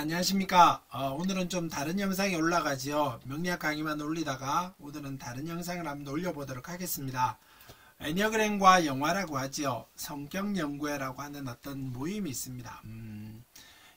안녕하십니까. 오늘은 좀 다른 영상이 올라가지요. 명리학 강의만 올리다가 오늘은 다른 영상을 한번 올려보도록 하겠습니다. 애니어그램과 영화라고 하지요. 성격연구회라고 하는 어떤 모임이 있습니다.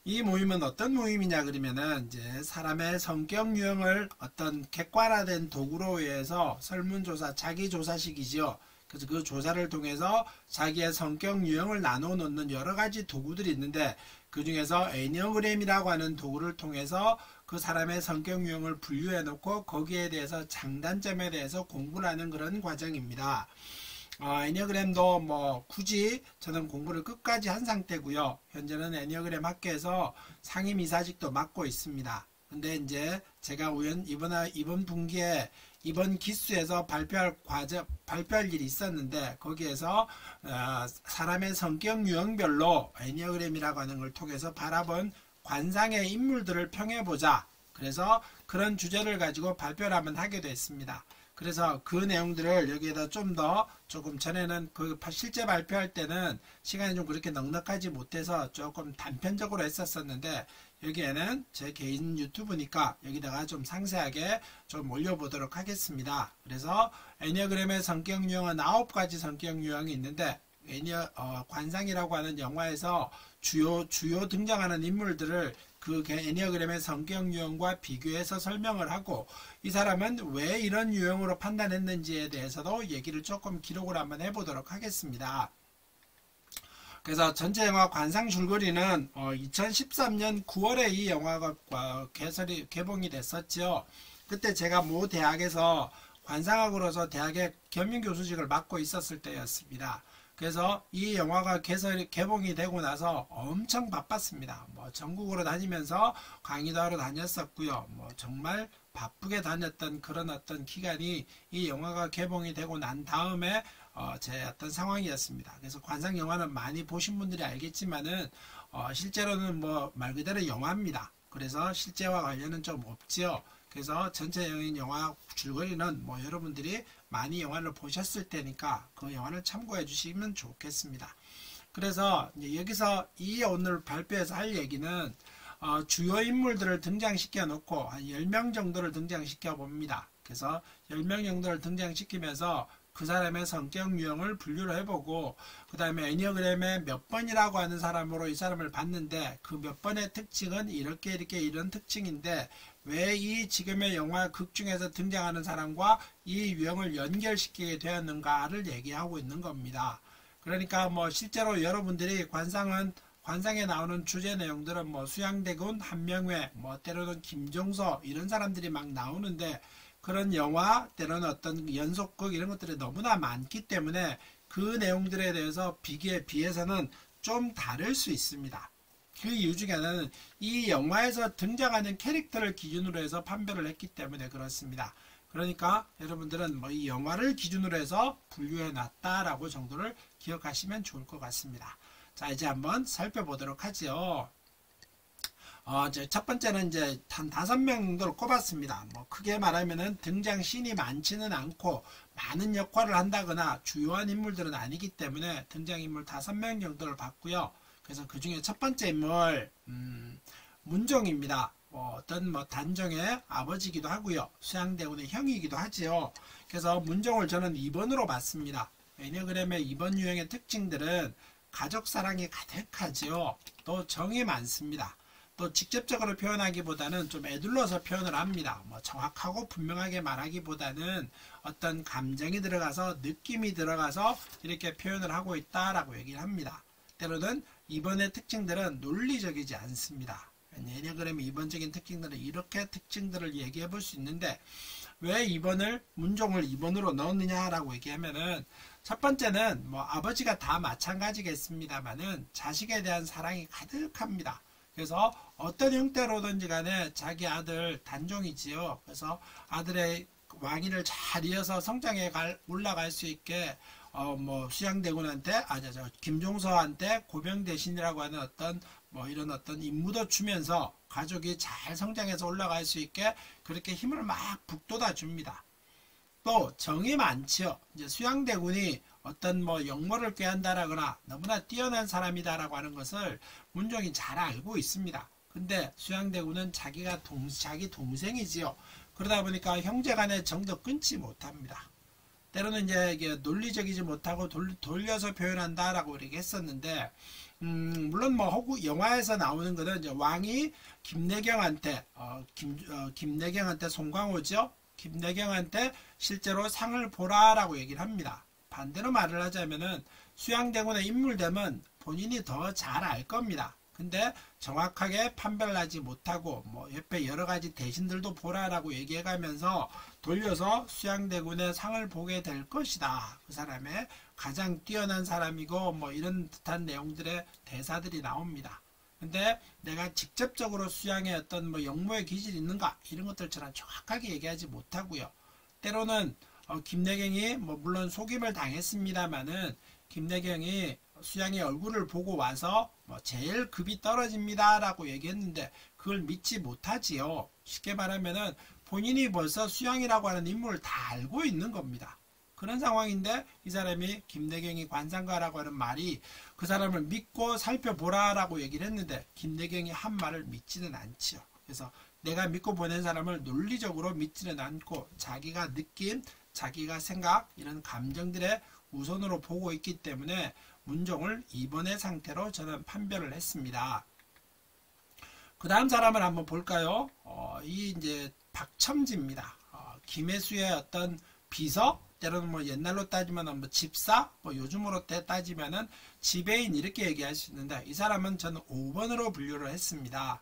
이 모임은 어떤 모임이냐 그러면은 이제 사람의 성격 유형을 어떤 객관화된 도구로 의해서 설문조사, 자기조사식이지요. 그래서 그 조사를 통해서 자기의 성격 유형을 나눠 놓는 여러 가지 도구들이 있는데, 그 중에서 애니어그램이라고 하는 도구를 통해서 그 사람의 성격 유형을 분류해 놓고 거기에 대해서 장단점에 대해서 공부를 하는 그런 과정입니다. 애니어그램도 뭐 굳이 저는 공부를 끝까지 한 상태고요. 현재는 애니어그램 학교에서 상임이사직도 맡고 있습니다. 근데 이제 제가 이번 분기에 이번 기수에서 발표할 일이 있었는데, 거기에서 사람의 성격 유형별로 애니어그램이라고 하는 걸 통해서 바라본 관상의 인물들을 평해보자. 그래서 그런 주제를 가지고 발표를 한번 하게 됐습니다. 그래서 그 내용들을 여기에다 조금 전에는 실제 발표할 때는 시간이 좀 그렇게 넉넉하지 못해서 조금 단편적으로 했었었는데, 여기에는 제 개인 유튜브니까 여기다가 좀 상세하게 좀 올려보도록 하겠습니다. 그래서 애니어그램의 성격 유형은 9가지 성격 유형이 있는데, 관상이라고 하는 영화에서 주요 등장하는 인물들을 그 애니어그램의 성격 유형과 비교해서 설명을 하고, 이 사람은 왜 이런 유형으로 판단했는지에 대해서도 얘기를 조금 기록을 한번 해보도록 하겠습니다. 그래서 전체 영화 관상 줄거리는 2013년 9월에 이 영화가 개봉이 됐었죠. 그때 제가 모 대학에서 관상학으로서 대학의 겸임교수직을 맡고 있었을 때였습니다. 그래서 이 영화가 개봉이 되고 나서 엄청 바빴습니다. 전국으로 다니면서 강의도 하러 다녔었고요. 정말 바쁘게 다녔던 그런 어떤 기간이 이 영화가 개봉이 되고 난 다음에 제 어떤 상황이었습니다. 그래서 관상 영화는 많이 보신 분들이 알겠지만은 실제로는 말 그대로 영화입니다. 그래서 실제와 관련은 좀 없지요. 그래서 전체적인 영화 줄거리는 여러분들이 많이 영화를 보셨을 테니까 그 영화를 참고해 주시면 좋겠습니다. 그래서 여기서 오늘 발표에서 할 얘기는 주요 인물들을 등장시켜 놓고 한 10명 정도를 등장시켜 봅니다. 그래서 10명 정도를 등장시키면서 그 사람의 성격 유형을 분류를 해보고, 그 다음에 애니어그램의 몇 번이라고 하는 사람으로 이 사람을 봤는데, 그 몇 번의 특징은 이렇게 이런 특징인데 왜 이 지금의 영화 극 중에서 등장하는 사람과 이 유형을 연결시키게 되었는가를 얘기하고 있는 겁니다. 그러니까 실제로 여러분들이 관상에 나오는 주제 내용들은 수양대군, 한명회, 때로는 김종서 이런 사람들이 막 나오는데, 그런 영화, 때로는 어떤 연속극 이런 것들이 너무나 많기 때문에 그 내용들에 대해서 비해서는 좀 다를 수 있습니다. 그 이유 중에 하나는 이 영화에서 등장하는 캐릭터를 기준으로 해서 판별을 했기 때문에 그렇습니다. 그러니까 여러분들은 이 영화를 기준으로 해서 분류해 놨다라고 정도를 기억하시면 좋을 것 같습니다. 자, 이제 한번 살펴보도록 하죠. 첫 번째는 이제 한 5명 정도를 꼽았습니다. 크게 말하면은 등장 씬이 많지는 않고 많은 역할을 한다거나 주요한 인물들은 아니기 때문에 등장인물 5명 정도를 봤고요. 그래서 그 중에 첫 번째 인물, 문종입니다. 어떤 단종의 아버지이기도 하고요. 수양대군의 형이기도 하지요. 그래서 문종을 저는 2번으로 봤습니다. 애니어그램의 2번 유형의 특징들은 가족사랑이 가득하지요. 또 정이 많습니다. 또 직접적으로 표현하기보다는 좀 에둘러서 표현을 합니다. 정확하고 분명하게 말하기보다는 어떤 감정이 들어가서 느낌이 들어가서 이렇게 표현을 하고 있다라고 얘기를 합니다. 때로는 2번의 특징들은 논리적이지 않습니다. 애니어그램의 2번적인 특징들은 이렇게 특징들을 얘기해 볼 수 있는데, 왜 문종을 2번으로 넣었느냐라고 얘기하면은, 첫 번째는 아버지가 다 마찬가지겠습니다만은 자식에 대한 사랑이 가득합니다. 그래서 어떤 형태로든지 간에 자기 아들 단종이지요. 그래서 아들의 왕위를 잘 이어서 성장해 올라갈 수 있게 수양대군한테 김종서한테 고병 대신이라고 하는 이런 어떤 임무도 주면서 가족이 잘 성장해서 올라갈 수 있게 그렇게 힘을 막 북돋아 줍니다. 또 정이 많지요. 이제 수양대군이 어떤 역모를 꾀한다라거나 너무나 뛰어난 사람이다라고 하는 것을 문종이 잘 알고 있습니다. 근데 수양대군은 자기 동생이지요. 그러다 보니까 형제간의 정도 끊지 못합니다. 때로는 이제 이게 논리적이지 못하고 돌려서 표현한다라고 이렇게 했었는데, 물론 뭐 영화에서 나오는 거는 이제 왕이 김내경한테 김내경한테 송광호죠. 김내경한테 실제로 상을 보라라고 얘기를 합니다. 반대로 말을 하자면은 수양대군의 인물됨은 본인이 더 잘 알 겁니다. 근데 정확하게 판별을 하지 못하고 뭐 옆에 여러 가지 대신들도 보라라고 얘기해가면서 돌려서 수양대군의 상을 보게 될 것이다. 그 사람의 가장 뛰어난 사람이고 뭐 이런 듯한 내용들의 대사들이 나옵니다. 근데 내가 직접적으로 수양의 어떤 뭐 역모의 기질이 있는가 이런 것들처럼 정확하게 얘기하지 못하고요. 때로는 김내경이 뭐 물론 속임을 당했습니다마는 김내경이 수양의 얼굴을 보고 와서 뭐 제일 급이 떨어집니다 라고 얘기했는데 그걸 믿지 못하지요. 쉽게 말하면은 본인이 벌써 수양이라고 하는 인물을 다 알고 있는 겁니다. 그런 상황인데 이 사람이 김내경이 관상가라고 하는 말이 그 사람을 믿고 살펴보라 라고 얘기를 했는데 김내경이 한 말을 믿지는 않지요. 그래서 내가 믿고 보낸 사람을 논리적으로 믿지는 않고 자기가 느낀 자기가 생각 이런 감정들의 우선으로 보고 있기 때문에 문종을 2번의 상태로 저는 판별을 했습니다. 그 다음 사람을 한번 볼까요? 이 이제 박첨지입니다. 김혜수의 어떤 비서, 때로는 뭐 옛날로 따지면 뭐 집사, 뭐 요즘으로 따지면은 지배인 이렇게 얘기할 수 있는데 이 사람은 저는 5번으로 분류를 했습니다.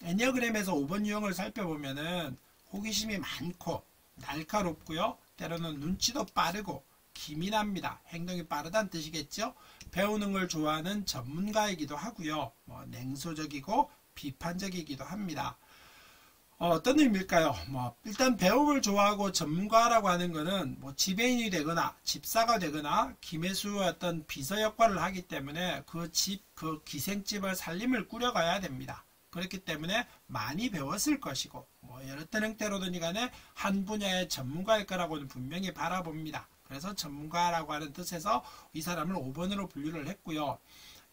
애니어그램에서 5번 유형을 살펴보면은 호기심이 많고 날카롭고요. 때로는 눈치도 빠르고 기민합니다. 행동이 빠르다는 뜻이겠죠. 배우는 걸 좋아하는 전문가이기도 하고요. 뭐 냉소적이고 비판적이기도 합니다. 어떤 의미일까요? 뭐 일단 배움을 좋아하고 전문가라고 하는 것은 뭐 지배인이 되거나 집사가 되거나 김혜수의 어떤 비서 역할을 하기 때문에 그 기생집을 살림을 꾸려가야 됩니다. 그렇기 때문에 많이 배웠을 것이고 뭐 여러 형태로든 간에 한 분야의 전문가일 거라고는 분명히 바라봅니다. 그래서 전문가라고 하는 뜻에서 이 사람을 5번으로 분류를 했고요.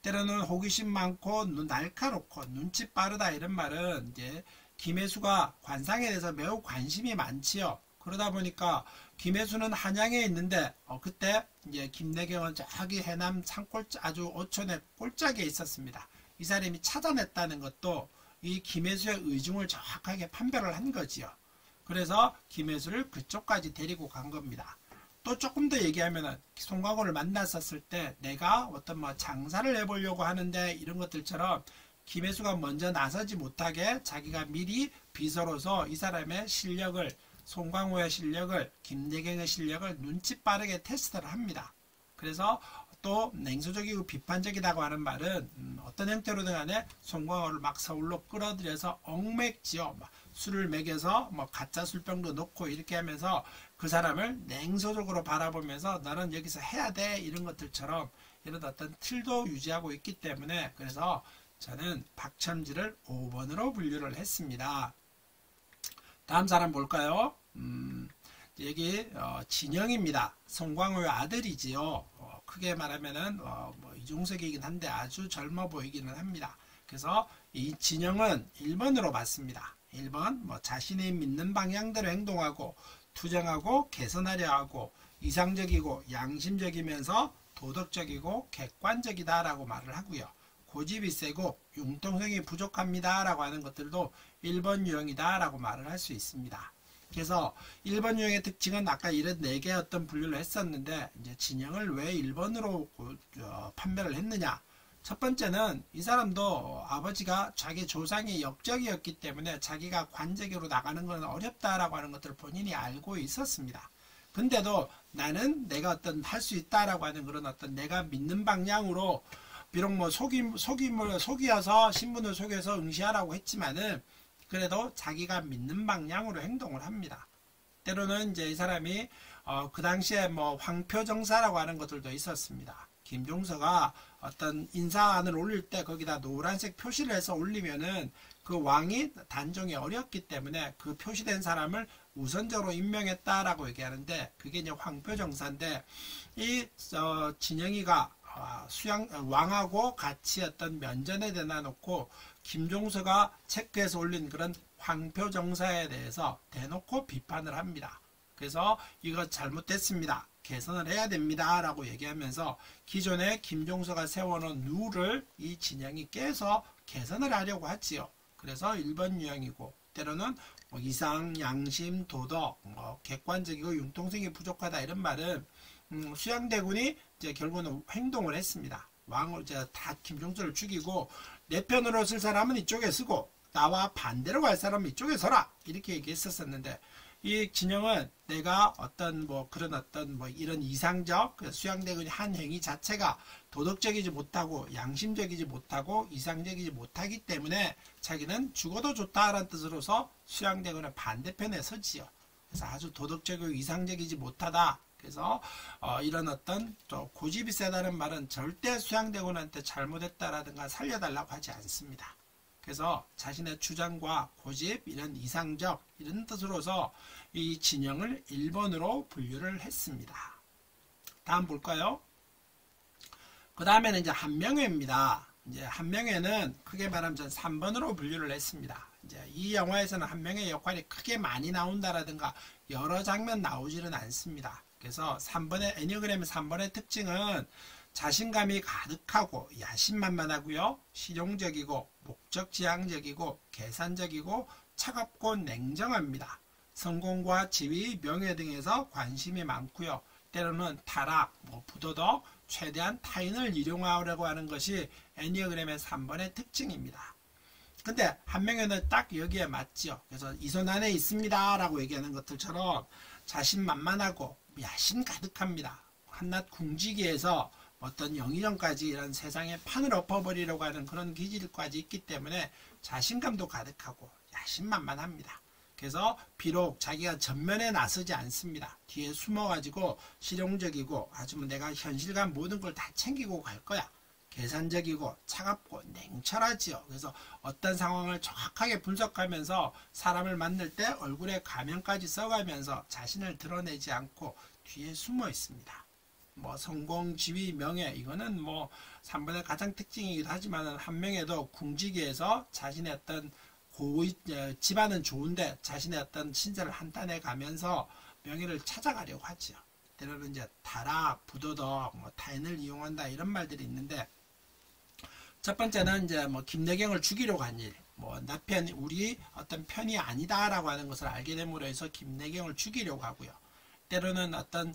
때로는 호기심 많고 날카롭고 눈치 빠르다 이런 말은 이제 김혜수가 관상에 대해서 매우 관심이 많지요. 그러다 보니까 김혜수는 한양에 있는데 그때 이제 김내경은 저기 해남 산골 아주 어촌의 꼴짝에 있었습니다. 이 사람이 찾아냈다는 것도 이 김혜수의 의중을 정확하게 판별을 한 거지요. 그래서 김혜수를 그쪽까지 데리고 간 겁니다. 또 조금 더 얘기하면은 송광호를 만났었을 때 내가 어떤 뭐 장사를 해보려고 하는데 이런 것들처럼 김혜수가 먼저 나서지 못하게 자기가 미리 비서로서 이 사람의 실력을 송광호의 실력을 김내경의 실력을 눈치 빠르게 테스트를 합니다. 그래서 또 냉소적이고 비판적이라고 하는 말은 어떤 형태로든 간에 송광호를 막 서울로 끌어들여서 얽맥지요. 술을 먹여서 뭐 가짜 술병도 넣고 이렇게 하면서 그 사람을 냉소적으로 바라보면서 너는 여기서 해야 돼 이런 것들처럼 이런 어떤 틀도 유지하고 있기 때문에 그래서 저는 박첨지를 5번으로 분류를 했습니다. 다음 사람 볼까요? 여기 진영입니다. 송광호의 아들이지요. 크게 말하면은 뭐 이종석이긴 한데 아주 젊어 보이기는 합니다. 그래서 이 진영은 1번으로 봤습니다. 1번 뭐 자신이 믿는 방향대로 행동하고 투정하고 개선하려 하고 이상적이고 양심적이면서 도덕적이고 객관적이다라고 말을 하고요. 고집이 세고 융통성이 부족합니다 라고 하는 것들도 1번 유형이다 라고 말을 할 수 있습니다. 그래서 1번 유형의 특징은 아까 이런 4개 어떤 분류를 했었는데 이제 진영을 왜 1번으로 판별을 했느냐. 첫 번째는 이 사람도 아버지가 자기 조상이 역적이었기 때문에 자기가 관제기로 나가는 건 어렵다라고 하는 것들을 본인이 알고 있었습니다. 근데도 나는 내가 어떤 할 수 있다라고 하는 그런 어떤 내가 믿는 방향으로 비록 뭐 속이어서 신분을 속여서 응시하라고 했지만은 그래도 자기가 믿는 방향으로 행동을 합니다. 때로는 이제 이 사람이 그 당시에 뭐 황표정사라고 하는 것들도 있었습니다. 김종서가 어떤 인사안을 올릴 때 거기다 노란색 표시를 해서 올리면은 그 왕이 단종이 어렵기 때문에 그 표시된 사람을 우선적으로 임명했다라고 얘기하는데 그게 이제 황표정사인데 이 진영이가 왕하고 같이 어떤 면전에 대놔 놓고 김종서가 체크해서 올린 그런 황표정사에 대해서 대놓고 비판을 합니다. 그래서 이거 잘못됐습니다. 개선을 해야 됩니다. 라고 얘기하면서 기존에 김종서가 세워놓은 룰을 이 진영이 깨서 개선을 하려고 하지요. 그래서 1번 유형이고, 때로는 뭐 이상, 양심, 도덕, 객관적이고 융통성이 부족하다 이런 말은 수양대군이 이제 결국은 행동을 했습니다. 왕을 이제 다 김종서를 죽이고 내 편으로 쓸 사람은 이쪽에 쓰고 나와 반대로 갈 사람은 이쪽에 서라 이렇게 얘기했었는데, 이 진영은 내가 어떤 뭐 그런 어떤 뭐 이런 이상적 수양대군이 한 행위 자체가 도덕적이지 못하고 양심적이지 못하고 이상적이지 못하기 때문에 자기는 죽어도 좋다라는 뜻으로서 수양대군의 반대편에 서지요. 그래서 아주 도덕적이고 이상적이지 못하다. 그래서 이런 어떤 또 고집이 세다는 말은 절대 수양대군한테 잘못했다라든가 살려달라고 하지 않습니다. 그래서 자신의 주장과 고집, 이런 이상적, 이런 뜻으로서 이 진영을 1번으로 분류를 했습니다. 다음 볼까요? 그 다음에는 이제 한명회입니다. 이제 한명회는 크게 말하면 전 3번으로 분류를 했습니다. 이제 이 영화에서는 한명회 역할이 크게 많이 나온다라든가 여러 장면 나오지는 않습니다. 그래서 3번의 애니어그램의 3번의 특징은 자신감이 가득하고 야심만만하고요. 실용적이고 목적지향적이고 계산적이고 차갑고 냉정합니다. 성공과 지위, 명예 등에서 관심이 많고요. 때로는 타락, 부도덕, 최대한 타인을 이용하려고 하는 것이 애니어그램의 3번의 특징입니다. 근데 한명회는 딱 여기에 맞지요. 그래서 이 손 안에 있습니다 라고 얘기하는 것들처럼 자신만만하고 야심 가득합니다. 한낱 궁지기에서 어떤 영의정까지 이런 세상의 판을 엎어버리려고 하는 그런 기질까지 있기 때문에 자신감도 가득하고 야심만만합니다. 그래서 비록 자기가 전면에 나서지 않습니다. 뒤에 숨어가지고 실용적이고 아주 내가 현실감 모든 걸 다 챙기고 갈 거야. 계산적이고 차갑고 냉철하지요. 그래서 어떤 상황을 정확하게 분석하면서 사람을 만날 때 얼굴에 가면까지 써가면서 자신을 드러내지 않고 뒤에 숨어 있습니다. 성공, 지위, 명예 이거는 3번의 가장 특징이기도 하지만 한명회도 궁지기에서 자신의 어떤 집안은 좋은데 자신의 어떤 신세를 한탄해 가면서 명예를 찾아가려고 하지요. 때로는 이제 타락, 부도덕, 타인을 이용한다 이런 말들이 있는데, 첫 번째는 이제 김내경을 죽이려고 한 일, 우리 어떤 편이 아니다라고 하는 것을 알게 됨으로 해서 김내경을 죽이려고 하고요. 때로는 어떤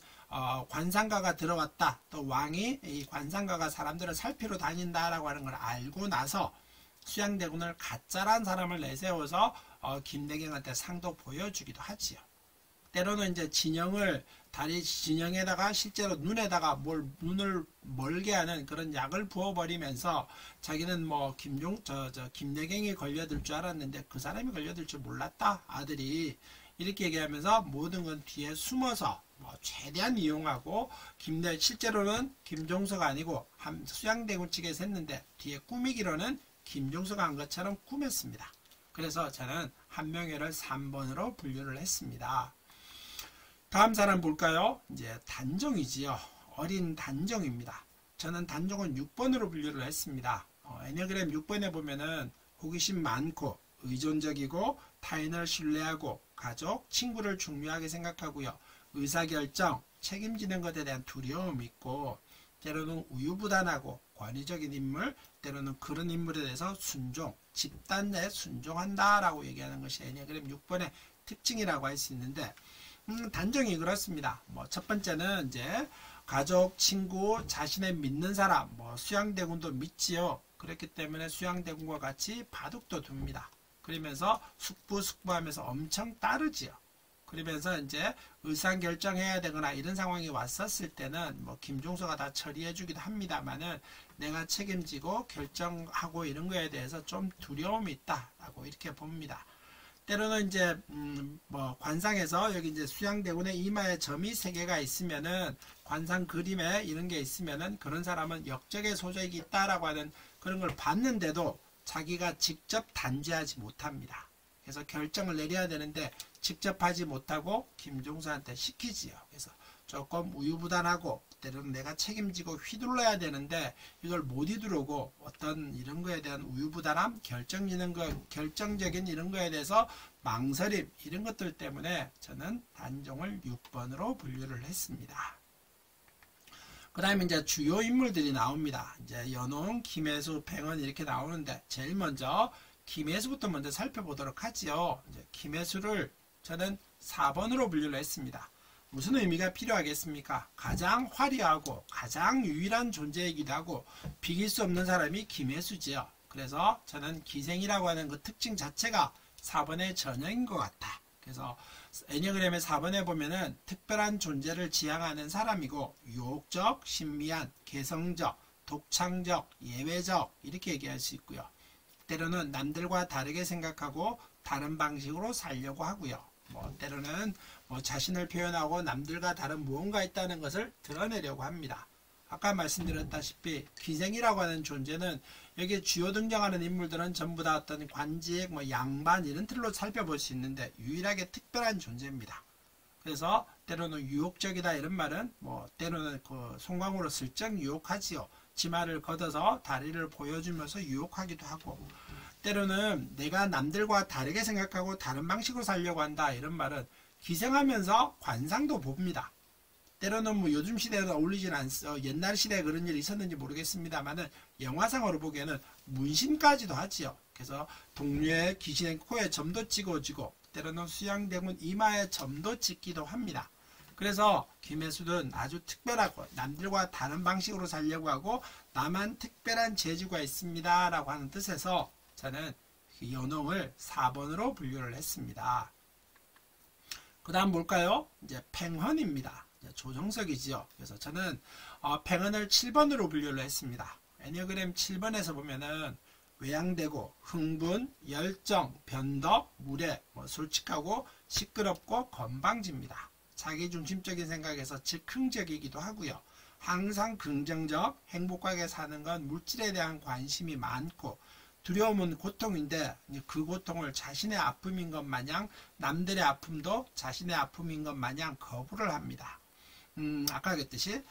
관상가가 들어왔다. 또 왕이 이 관상가가 사람들을 살피러 다닌다라고 하는 걸 알고 나서 수양대군을 가짜란 사람을 내세워서 김내경한테 상도 보여주기도 하지요. 때로는 이제 다리 진영에다가 실제로 눈에다가 눈을 멀게 하는 그런 약을 부어버리면서 자기는 김내경이 걸려들 줄 알았는데 그 사람이 걸려들 줄 몰랐다. 아들이 이렇게 얘기하면서 모든 건 뒤에 숨어서 최대한 이용하고 실제로는 김종서가 아니고 수양대군 측에서 했는데 뒤에 꾸미기로는 김종서가 한 것처럼 꾸몄습니다. 그래서 저는 한명회를 3번으로 분류를 했습니다. 다음 사람 볼까요? 이제 단종이지요. 어린 단종입니다. 저는 단종은 6번으로 분류를 했습니다. 애니어그램 6번에 보면은 호기심 많고 의존적이고 타인을 신뢰하고 가족, 친구를 중요하게 생각하고요. 의사결정, 책임지는 것에 대한 두려움이 있고 때로는 우유부단하고 권위적인 인물, 때로는 그런 인물에 대해서 순종, 집단 내에 순종한다라고 얘기하는 것이 애니어그램 6번의 특징이라고 할 수 있는데, 단종이 그렇습니다. 첫 번째는 이제 가족, 친구, 자신의 믿는 사람, 수양대군도 믿지요. 그렇기 때문에 수양대군과 같이 바둑도 둡니다. 그러면서 숙부하면서 엄청 따르지요. 그러면서 이제 의사결정해야 되거나 이런 상황이 왔었을 때는 김종서가 다 처리해 주기도 합니다만은 내가 책임지고 결정하고 이런 거에 대해서 좀 두려움이 있다라고 이렇게 봅니다. 때로는 이제 관상에서 여기 이제 수양대군의 이마에 점이 3개가 있으면은 관상 그림에 이런 게 있으면은 그런 사람은 역적의 소적이 있다라고 하는 그런 걸 봤는데도 자기가 직접 단죄하지 못합니다. 그래서 결정을 내려야 되는데 직접 하지 못하고 김종서한테 시키지요. 그래서 조금 우유부단하고 때로는 내가 책임지고 휘둘러야 되는데 이걸 못 휘두르고 어떤 이런 거에 대한 우유부단함, 결정적인 이런 거에 대해서 망설임 이런 것들 때문에 저는 단종을 6번으로 분류를 했습니다. 그 다음에 이제 주요 인물들이 나옵니다. 이제 연홍, 김혜수, 팽은 이렇게 나오는데 제일 먼저 김혜수부터 먼저 살펴보도록 하지요. 이제 김혜수를 저는 4번으로 분류를 했습니다. 무슨 의미가 필요하겠습니까? 가장 화려하고 가장 유일한 존재이기도 하고 비길 수 없는 사람이 김혜수지요. 그래서 저는 기생이라고 하는 그 특징 자체가 4번의 전형인 것 같아. 그래서 애니어그램의 4번에 보면은 특별한 존재를 지향하는 사람이고 유혹적, 신미한, 개성적, 독창적, 예외적 이렇게 얘기할 수 있고요. 때로는 남들과 다르게 생각하고 다른 방식으로 살려고 하고요. 때로는 자신을 표현하고 남들과 다른 무언가 있다는 것을 드러내려고 합니다. 아까 말씀드렸다시피 기생이라고 하는 존재는 여기 주요 등장하는 인물들은 전부 다 어떤 관직, 양반 이런 틀로 살펴볼 수 있는데 유일하게 특별한 존재입니다. 그래서 때로는 유혹적이다 이런 말은 때로는 그 송강으로 슬쩍 유혹하지요. 치마를 걷어서 다리를 보여주면서 유혹하기도 하고 때로는 내가 남들과 다르게 생각하고 다른 방식으로 살려고 한다 이런 말은 기생하면서 관상도 봅니다. 때로는 요즘 시대에는 어울리진 않어 옛날 시대에 그런 일이 있었는지 모르겠습니다만은 영화상으로 보기에는 문신까지도 하지요. 그래서 동료의 귀신의 코에 점도 찍어주고 때로는 수양대문 이마에 점도 찍기도 합니다. 그래서 김혜수는 아주 특별하고 남들과 다른 방식으로 살려고 하고 나만 특별한 재주가 있습니다 라고 하는 뜻에서 저는 연홍을 4번으로 분류를 했습니다. 그 다음 뭘까요? 이제 팽헌입니다. 조정석이지요. 그래서 저는 팽헌을 7번으로 분류를 했습니다. 애니어그램 7번에서 보면은 외향되고 흥분, 열정, 변덕, 무례, 솔직하고 시끄럽고 건방집니다. 자기중심적인 생각에서 즉흥적이기도 하고요. 항상 긍정적, 행복하게 사는 건 물질에 대한 관심이 많고 두려움은 고통인데 그 고통을 자신의 아픔인 것 마냥 남들의 아픔도 자신의 아픔인 것 마냥 거부를 합니다. 아까 그랬듯이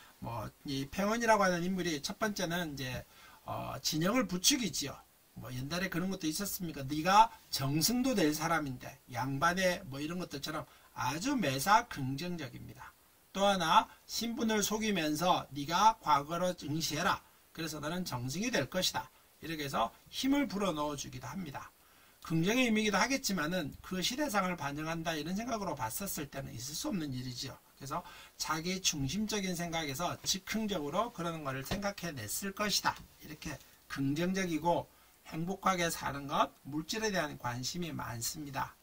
이 팽헌이라고 하는 인물이 첫 번째는 이제 진영을 부추기지요. 옛날에 그런 것도 있었습니까? 네가 정승도 될 사람인데 양반의 이런 것들처럼 아주 매사 긍정적입니다. 또 하나 신분을 속이면서 네가 과거로 응시해라. 그래서 너는 정승이 될 것이다. 이렇게 해서 힘을 불어넣어 주기도 합니다. 긍정의 의미이기도 하겠지만은 그 시대상을 반영한다 이런 생각으로 봤었을 때는 있을 수 없는 일이지요. 그래서 자기 중심적인 생각에서 즉흥적으로 그런 것을 생각해냈을 것이다. 이렇게 긍정적이고 행복하게 사는 것, 물질에 대한 관심이 많습니다.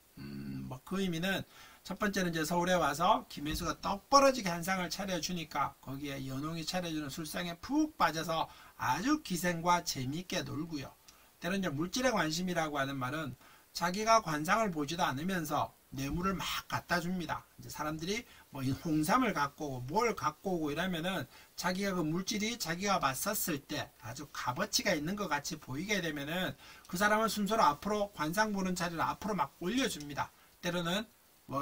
그 의미는 첫 번째는 이제 서울에 와서 김혜수가 떡 벌어지게 한 상을 차려주니까 거기에 연홍이 차려주는 술상에 푹 빠져서 아주 기생과 재미있게 놀고요. 때로는 이제 물질의 관심이라고 하는 말은 자기가 관상을 보지도 않으면서 뇌물을 막 갖다 줍니다. 이제 사람들이 홍삼을 갖고 오고 뭘 갖고 오고 이러면은 자기가 그 물질이 자기가 맞섰을 때 아주 값어치가 있는 것 같이 보이게 되면은 그 사람을 순서로 앞으로 관상 보는 자리를 앞으로 막 올려줍니다. 때로는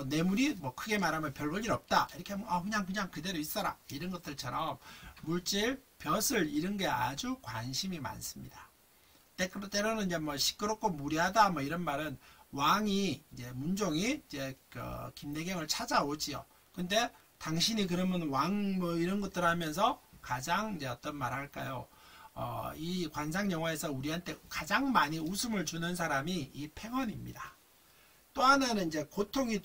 뇌물이 크게 말하면 별 볼 일 없다 이렇게 하면 그냥 그대로 있어라 이런 것들처럼 물질, 벼슬 이런 게 아주 관심이 많습니다. 때로는 이제 시끄럽고 무례하다 이런 말은 왕이 이제 문종이 이제 김내경을 찾아오지요. 근데 당신이 그러면 왕 이런 것들 하면서 가장 이제 어떤 말 할까요? 이 관상 영화에서 우리한테 가장 많이 웃음을 주는 사람이 이 팽헌입니다. 또 하나는 이제 고통이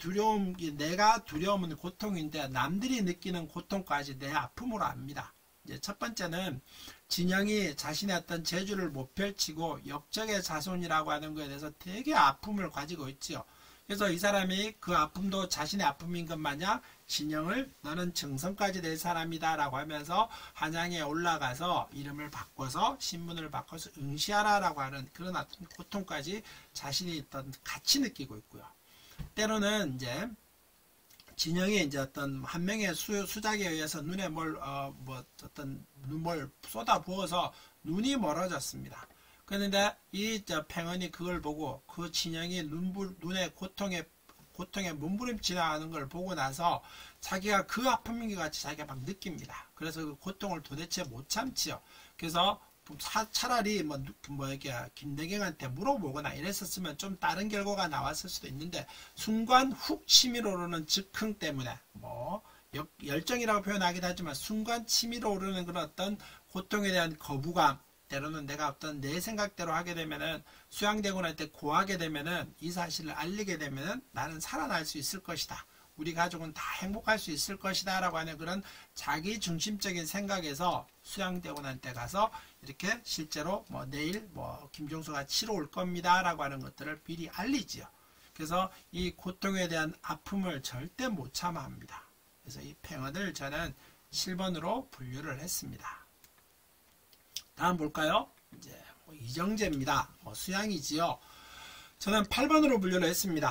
내가 두려움은 고통인데 남들이 느끼는 고통까지 내 아픔으로 압니다. 이제 첫 번째는 진영이 자신의 어떤 재주를 못 펼치고 역적의 자손이라고 하는 것에 대해서 되게 아픔을 가지고 있지요. 그래서 이 사람이 그 아픔도 자신의 아픔인 것 마냥 진영을 너는 정성까지 될 사람이다 라고 하면서 한양에 올라가서 이름을 바꿔서 신분을 바꿔서 응시하라 라고 하는 그런 어떤 고통까지 자신이 어떤 같이 느끼고 있고요. 때로는 이제 진영이 이제 어떤 한 명의 수작에 의해서 눈에 뭘 쏟아 부어서 눈이 멀어졌습니다. 그런데 이 팽헌이 그걸 보고 그 진영이 눈의 고통에 몸부림치는 걸 보고 나서 자기가 그 아픔인 것 같이 자기가 막 느낍니다. 그래서 그 고통을 도대체 못 참지요. 그래서 차라리 이게 김대경한테 물어보거나 이랬었으면 좀 다른 결과가 나왔을 수도 있는데, 순간 훅 치밀어 오르는 즉흥 때문에 열정이라고 표현하기도 하지만 순간 치밀어 오르는 그런 어떤 고통에 대한 거부감, 때로는 내가 어떤 내 생각대로 하게 되면은, 수양대고 날 때 고하게 되면은, 이 사실을 알리게 되면은 나는 살아날 수 있을 것이다, 우리 가족은 다 행복할 수 있을 것이다 라고 하는 그런 자기 중심적인 생각에서 수양대고 날 때 가서 이렇게 실제로 내일 김종서가 치러 올 겁니다 라고 하는 것들을 미리 알리지요. 그래서 이 고통에 대한 아픔을 절대 못 참아 합니다. 그래서 이 팽언을 저는 7번으로 분류를 했습니다. 다음 볼까요? 이제 이정재입니다. 수양이지요. 저는 8번으로 분류를 했습니다.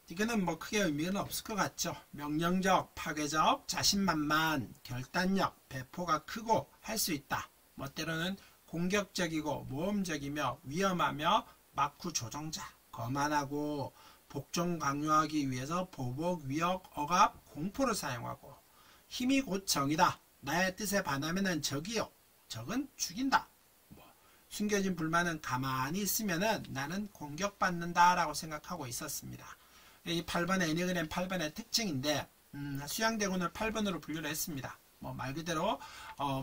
이거는 크게 의미는 없을 것 같죠. 명령적, 파괴적, 자신만만, 결단력, 배포가 크고 할 수 있다. 때로는 공격적이고 모험적이며 위험하며 막후 조종자, 거만하고 복종 강요하기 위해서 보복, 위협, 억압, 공포를 사용하고, 힘이 곧 정이다. 나의 뜻에 반하면은 적이요. 적은 죽인다. 숨겨진 불만은 가만히 있으면은 나는 공격받는다 라고 생각하고 있었습니다. 이 8번 애니그램 8번의 특징인데, 수양대군을 8번으로 분류를 했습니다. 말 그대로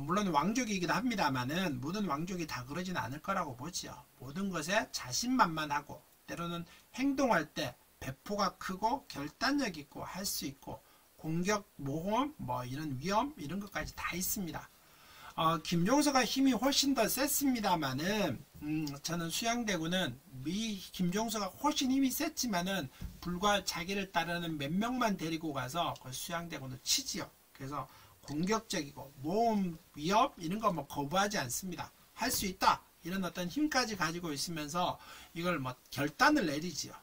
물론 왕족이기도 합니다만은 모든 왕족이 다 그러진 않을 거라고 보지요. 모든 것에 자신만만하고, 때로는 행동할 때 배포가 크고 결단력 있고 할 수 있고, 공격, 모험, 이런 위험 이런 것까지 다 있습니다. 김종서가 힘이 훨씬 더 셌습니다만은, 저는 수양대군은 김종서가 훨씬 힘이 셌지만은 불과 자기를 따르는 몇 명만 데리고 가서 그 수양대군을 치지요. 그래서 공격적이고 모험, 위협 이런 거 거부하지 않습니다. 할 수 있다 이런 어떤 힘까지 가지고 있으면서 이걸 결단을 내리지요.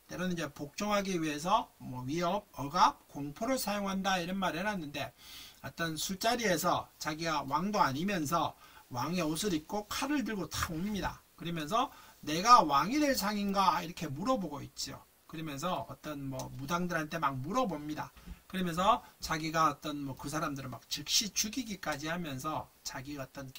때로는 이제 복종하기 위해서 위협, 억압, 공포를 사용한다 이런 말을 해놨는데, 어떤 술자리에서 자기가 왕도 아니면서 왕의 옷을 입고 칼을 들고 탁 옵니다. 그러면서 내가 왕이 될 상인가 이렇게 물어보고 있죠. 그러면서 어떤 무당들한테 막 물어봅니다. 그러면서 자기가 어떤 그 사람들을 막 즉시 죽이기까지 하면서 자기가 어떤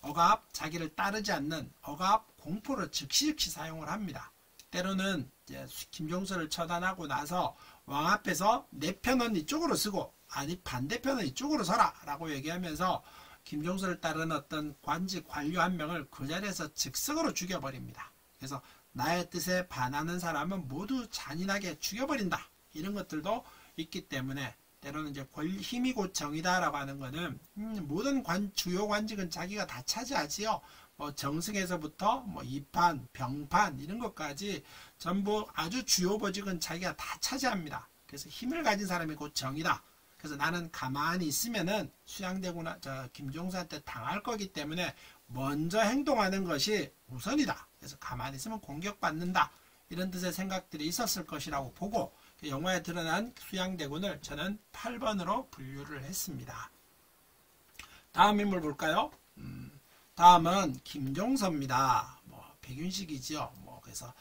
억압, 자기를 따르지 않는 억압, 공포를 즉시 사용을 합니다. 때로는 이제 김종서를 처단하고 나서 왕 앞에서 내 편은 이쪽으로 쓰고 아니 반대편은 이쪽으로 서라 라고 얘기하면서 김종서를 따르는 어떤 관직 관료 한 명을 그 자리에서 즉석으로 죽여버립니다. 그래서 나의 뜻에 반하는 사람은 모두 잔인하게 죽여버린다 이런 것들도 있기 때문에, 때로는 이제 힘이 곧 정이다 라고 하는 거는 모든 주요 관직은 자기가 다 차지하지요. 정승에서부터 이판, 병판 이런 것까지 전부 아주 주요 보직은 자기가 다 차지합니다. 그래서 힘을 가진 사람이 곧 정이다. 그래서 나는 가만히 있으면은 수양대구나 김종서한테 당할 거기 때문에 먼저 행동하는 것이 우선이다. 그래서 가만히 있으면 공격받는다. 이런 뜻의 생각들이 있었을 것이라고 보고, 영화에 드러난 수양대군을 저는 8번으로 분류를 했습니다. 다음 인물 볼까요? 다음은 김종서입니다. 백윤식이지요. 그래서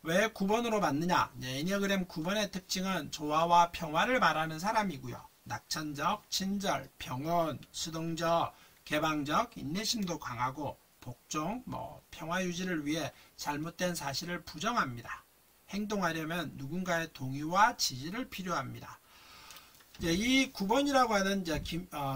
왜 9번으로 봤느냐? 애니어그램 9번의 특징은 조화와 평화를 말하는 사람이고요. 낙천적, 친절, 평온, 수동적, 개방적, 인내심도 강하고, 복종, 평화 유지를 위해 잘못된 사실을 부정합니다. 행동하려면 누군가의 동의와 지지를 필요합니다. 이 9번이라고 하는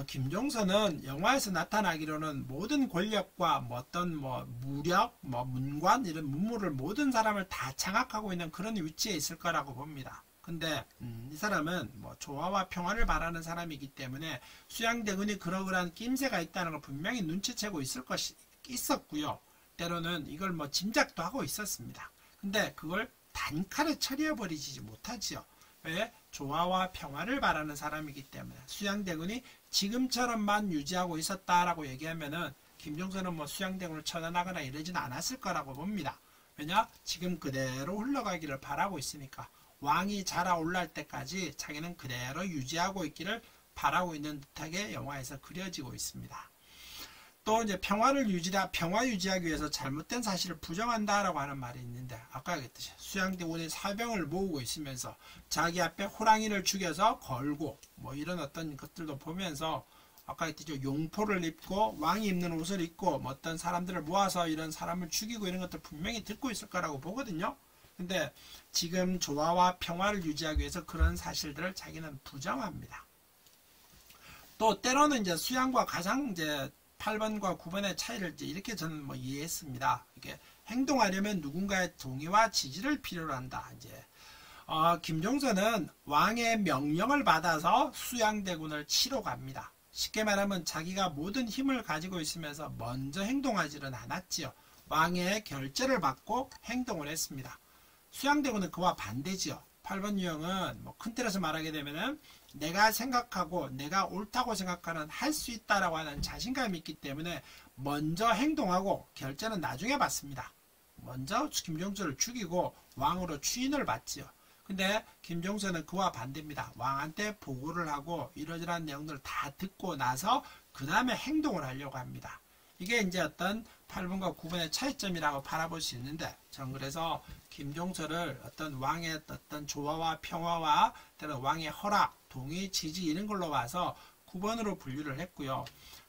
김종서는 영화에서 나타나기로는 모든 권력과 어떤 무력, 문관 이런 문물을 모든 사람을 다 장악하고 있는 그런 위치에 있을 거라고 봅니다. 근데 이 사람은 조화와 평화를 바라는 사람이기 때문에 수양대군이 그러그러한 낌새가 있다는 걸 분명히 눈치채고 있었고요. 때로는 이걸 짐작도 하고 있었습니다. 근데 그걸 단칼에 처리해버리지 못하지요. 왜? 조화와 평화를 바라는 사람이기 때문에. 수양대군이 지금처럼만 유지하고 있었다라고 얘기하면은 김종서는 수양대군을 처단하거나 이러지는 않았을 거라고 봅니다. 왜냐? 지금 그대로 흘러가기를 바라고 있으니까. 왕이 자라올랄 때까지 자기는 그대로 유지하고 있기를 바라고 있는 듯하게 영화에서 그려지고 있습니다. 또 이제 평화 유지하기 위해서 잘못된 사실을 부정한다라고 하는 말이 있는데, 아까 얘기했듯이 수양대군이 사병을 모으고 있으면서 자기 앞에 호랑이를 죽여서 걸고 뭐 이런 어떤 것들도 보면서, 아까 했듯이 용포를 입고 왕이 입는 옷을 입고 뭐 어떤 사람들을 모아서 이런 사람을 죽이고 이런 것들 분명히 듣고 있을 거라고 보거든요. 근데 지금 조화와 평화를 유지하기 위해서 그런 사실들을 자기는 부정합니다. 또 때로는 이제 수양과 가장 이제 8번과 9번의 차이를 이제 이렇게 저는 뭐 이해했습니다. 이게 행동하려면 누군가의 동의와 지지를 필요로 한다. 이제 김종서는 왕의 명령을 받아서 수양대군을 치러 갑니다. 쉽게 말하면 자기가 모든 힘을 가지고 있으면서 먼저 행동하지는 않았지요. 왕의 결재를 받고 행동을 했습니다. 수양대군은 그와 반대지요. 8번 유형은 뭐 큰 틀에서 말하게 되면은 내가 생각하고 내가 옳다고 생각하는 할 수 있다라고 하는 자신감이 있기 때문에 먼저 행동하고 결재는 나중에 받습니다. 먼저 김종서를 죽이고 왕으로 추인을 받지요. 근데 김종서는 그와 반대입니다. 왕한테 보고를 하고 이러저러한 내용들을 다 듣고 나서 그 다음에 행동을 하려고 합니다. 이게 이제 어떤 8번과 9번의 차이점이라고 바라볼 수 있는데, 전 그래서 김종서를 어떤 왕의 어떤 조화와 평화와 때는 왕의 허락, 동의, 지지 이런 걸로 와서 9번으로 분류를 했고요.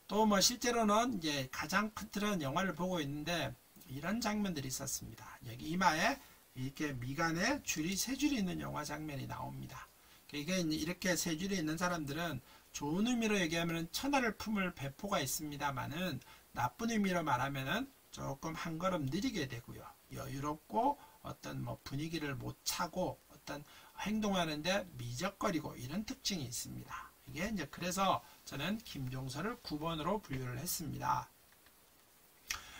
또 뭐 실제로는 이제 가장 큰 틀은 영화를 보고 있는데 이런 장면들이 있었습니다. 여기 이마에 이렇게 미간에 줄이 세 줄이 있는 영화 장면이 나옵니다. 이게 이렇게 세 줄이 있는 사람들은 좋은 의미로 얘기하면 천하를 품을 배포가 있습니다만은 나쁜 의미로 말하면은 조금 한 걸음 느리게 되고요. 여유롭고 어떤 뭐 분위기를 못 차고 어떤 행동하는데 미적거리고 이런 특징이 있습니다. 이게 이제 그래서 저는 김종서를 9번으로 분류를 했습니다.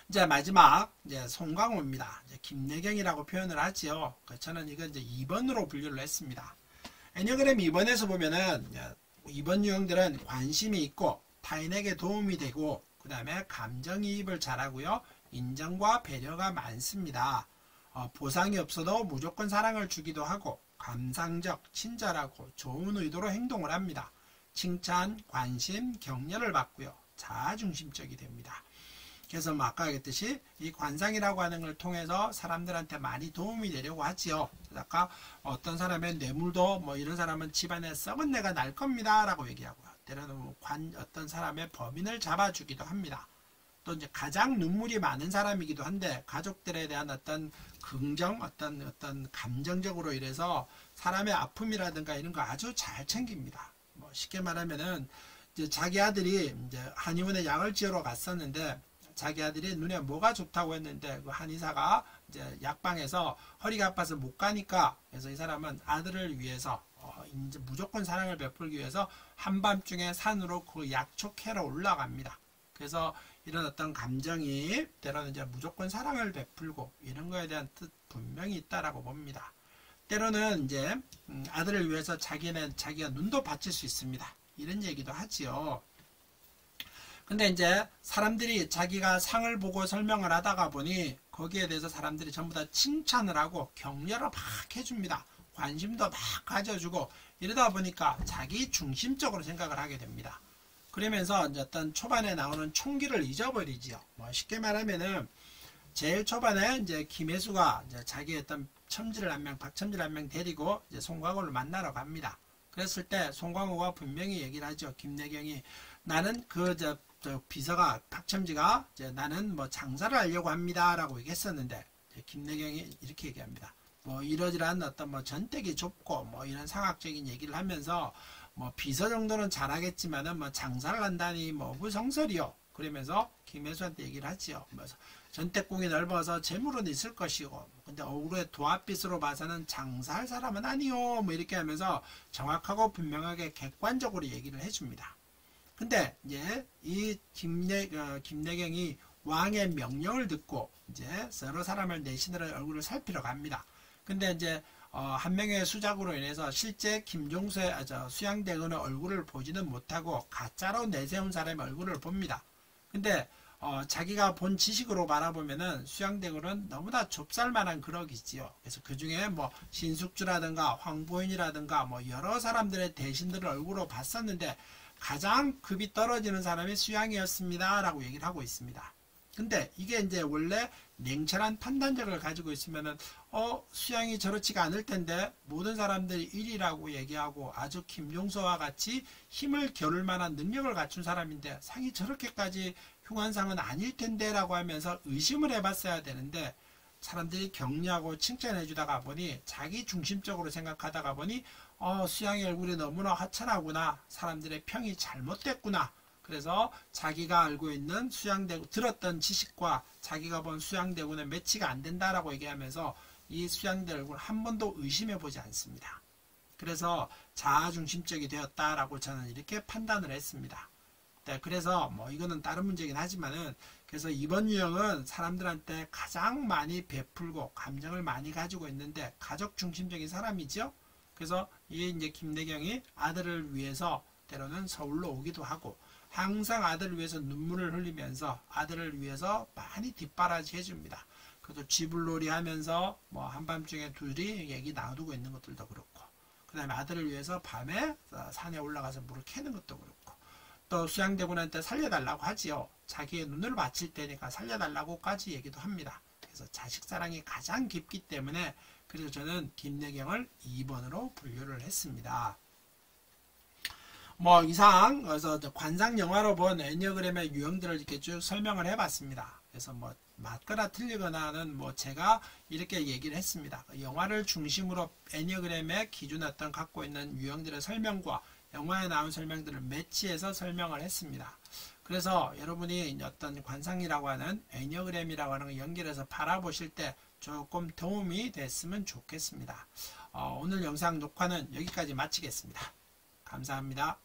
이제 마지막 이제 송강호입니다. 이제 김내경이라고 표현을 하지요. 저는 이건 이제 2번으로 분류를 했습니다. 애니어그램 2번에서 보면은 2번 유형들은 관심이 있고 타인에게 도움이 되고 그 다음에 감정이입을 잘하고요. 인정과 배려가 많습니다. 보상이 없어도 무조건 사랑을 주기도 하고 감상적, 친절하고 좋은 의도로 행동을 합니다. 칭찬, 관심, 격려를 받고요. 자아중심적이 됩니다. 그래서 뭐 아까 얘기했듯이 이 관상이라고 하는 걸 통해서 사람들한테 많이 도움이 되려고 하지요. 아까 어떤 사람의 뇌물도 뭐 이런 사람은 집안에 썩은 내가 날 겁니다 라고 얘기하고요. 때로는 뭐 어떤 사람의 범인을 잡아주기도 합니다. 또 이제 가장 눈물이 많은 사람이기도 한데 가족들에 대한 어떤 긍정, 어떤 감정적으로 이래서 사람의 아픔이라든가 이런 거 아주 잘 챙깁니다. 뭐 쉽게 말하면은 이제 자기 아들이 이제 한의원에 약을 지으러 갔었는데 자기 아들이 눈에 뭐가 좋다고 했는데 그 한의사가 이제 약방에서 허리가 아파서 못 가니까, 그래서 이 사람은 아들을 위해서 이제 무조건 사랑을 베풀기 위해서 한밤중에 산으로 그 약초 캐러 올라갑니다. 그래서 이런 어떤 감정이 때로는 이제 무조건 사랑을 베풀고 이런 거에 대한 뜻 분명히 있다라고 봅니다. 때로는 이제 아들을 위해서 자기가 눈도 바칠 수 있습니다. 이런 얘기도 하지요. 근데 이제 사람들이 자기가 상을 보고 설명을 하다가 보니 거기에 대해서 사람들이 전부 다 칭찬을 하고 격려를 막 해줍니다. 관심도 막 가져주고 이러다 보니까 자기 중심적으로 생각을 하게 됩니다. 그러면서 이제 어떤 초반에 나오는 총기를 잊어버리지요. 뭐 쉽게 말하면은 제일 초반에 이제 김혜수가 이제 자기 어떤 박첨지를 한 명 데리고 이제 송광호를 만나러 갑니다. 그랬을 때 송광호가 분명히 얘기를 하죠. 김내경이 나는 비서가 박첨지가 이제 나는 뭐 장사를 하려고 합니다라고 얘기했었는데 김내경이 이렇게 얘기합니다. 뭐 이러지란 어떤 뭐 전택이 좁고 뭐 이런 상학적인 얘기를 하면서 뭐 비서 정도는 잘하겠지만은 뭐 장사를 한다니 뭐 무성설이요. 그러면서 김혜수한테 얘기를 하지요. 그래서 전택궁이 넓어서 재물은 있을 것이고 근데 억울의 도합빛으로 봐서는 장사할 사람은 아니요. 뭐 이렇게 하면서 정확하고 분명하게 객관적으로 얘기를 해줍니다. 근데 이제 이 김내경이 왕의 명령을 듣고 이제 서로 사람을 내신으로 얼굴을 살피러 갑니다. 근데 이제 한 명의 수작으로 인해서 실제 수양대군의 얼굴을 보지는 못하고 가짜로 내세운 사람의 얼굴을 봅니다. 근데 자기가 본 지식으로 바라보면은 수양대군은 너무나 좁쌀만한 그럭이지요. 그래서 그 중에 뭐 신숙주라든가 황보인이라든가 뭐 여러 사람들의 대신들을 얼굴로 봤었는데 가장 급이 떨어지는 사람이 수양이었습니다 라고 얘기를 하고 있습니다. 근데 이게 이제 원래 냉철한 판단력을 가지고 있으면은 수양이 저렇지가 않을 텐데 모든 사람들이 1위라고 얘기하고 아주 김종서와 같이 힘을 겨룰 만한 능력을 갖춘 사람인데 상이 저렇게까지 흉한 상은 아닐 텐데 라고 하면서 의심을 해봤어야 되는데 사람들이 격려하고 칭찬해 주다가 보니 자기 중심적으로 생각하다가 보니 수양의 얼굴이 너무나 화창하구나, 사람들의 평이 잘못됐구나, 그래서 자기가 알고 있는 수양대군, 들었던 지식과 자기가 본 수양대군은 매치가 안 된다라고 얘기하면서 이 수양대 얼굴 한 번도 의심해 보지 않습니다. 그래서 자아중심적이 되었다라고 저는 이렇게 판단을 했습니다. 네, 그래서 뭐 이거는 다른 문제긴 하지만은, 그래서 이번 유형은 사람들한테 가장 많이 베풀고 감정을 많이 가지고 있는데 가족 중심적인 사람이죠. 그래서 이 이제 김내경이 아들을 위해서 때로는 서울로 오기도 하고 항상 아들을 위해서 눈물을 흘리면서 아들을 위해서 많이 뒷바라지 해줍니다. 그래도 쥐불놀이 하면서 뭐 한밤중에 둘이 얘기 놔두고 있는 것들도 그렇고, 그 다음에 아들을 위해서 밤에 산에 올라가서 물을 캐는 것도 그렇고, 또 수양대군한테 살려달라고 하지요. 자기의 눈을 바칠 때니까 살려달라고까지 얘기도 합니다. 그래서 자식사랑이 가장 깊기 때문에 그래서 저는 김내경을 2번으로 분류를 했습니다. 뭐 이상 그래서 관상 영화로 본 애니어그램의 유형들을 이렇게 쭉 설명을 해봤습니다. 그래서 뭐 맞거나 틀리거나는 뭐 제가 이렇게 얘기를 했습니다. 영화를 중심으로 애니어그램의 기준 어떤 갖고 있는 유형들의 설명과 영화에 나온 설명들을 매치해서 설명을 했습니다. 그래서 여러분이 어떤 관상이라고 하는 애니어그램이라고 하는 걸 연결해서 바라보실 때 조금 도움이 됐으면 좋겠습니다. 오늘 영상 녹화는 여기까지 마치겠습니다. 감사합니다.